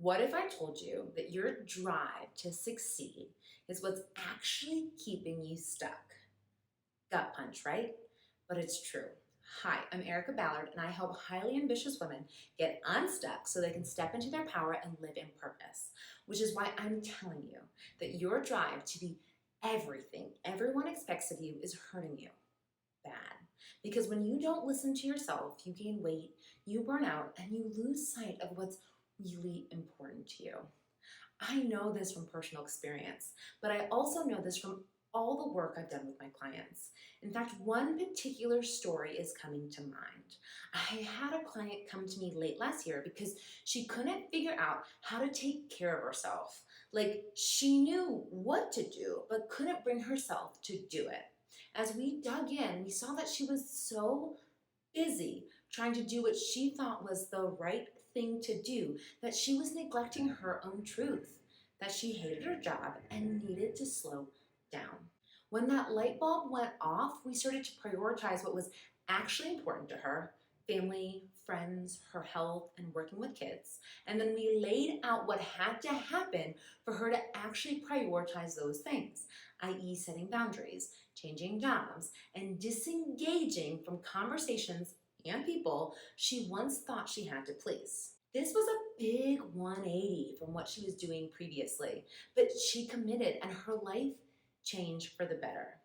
What if I told you that your drive to succeed is what's actually keeping you stuck? Gut punch, right? But it's true. Hi, I'm Erica Ballard, and I help highly ambitious women get unstuck so they can step into their power and live in purpose. Which is why I'm telling you that your drive to be everything everyone expects of you is hurting you bad. Because when you don't listen to yourself, you gain weight, you burn out, and you lose sight of what's really important to you. I know this from personal experience, but I also know this from all the work I've done with my clients. In fact, one particular story is coming to mind. I had a client come to me late last year because she couldn't figure out how to take care of herself. Like, she knew what to do, but couldn't bring herself to do it. As we dug in, we saw that she was so busy trying to do what she thought was the right thing to do, that she was neglecting her own truth, that she hated her job and needed to slow down. When that light bulb went off, we started to prioritize what was actually important to her: family, friends, her health, and working with kids. And then we laid out what had to happen for her to actually prioritize those things, i.e., setting boundaries, changing jobs, and disengaging from conversations and people she once thought she had to please. This was a big 180 from what she was doing previously, but she committed and her life changed for the better.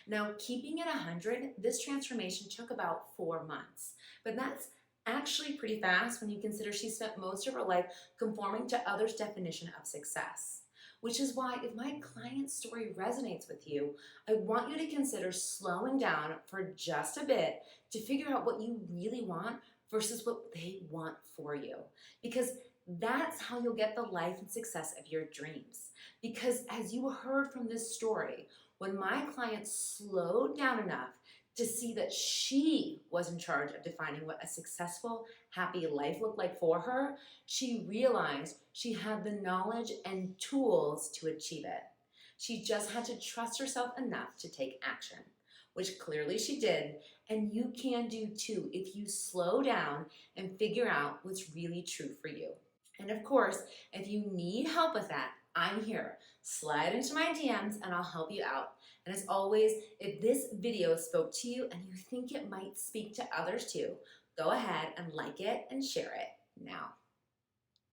Now, keeping it 100, this transformation took about 4 months, but that's actually pretty fast when you consider she spent most of her life conforming to others' definition of success. Which is why, if my client's story resonates with you, I want you to consider slowing down for just a bit to figure out what you really want versus what they want for you. Because that's how you'll get the life and success of your dreams. Because as you heard from this story, when my client slowed down enough to see that she was in charge of defining what a successful, happy life looked like for her, she realized she had the knowledge and tools to achieve it. She just had to trust herself enough to take action, which clearly she did, and you can do too if you slow down and figure out what's really true for you. And of course, if you need help with that, I'm here. Slide into my DMs and I'll help you out. And as always, if this video spoke to you and you think it might speak to others too, go ahead and like it and share it now.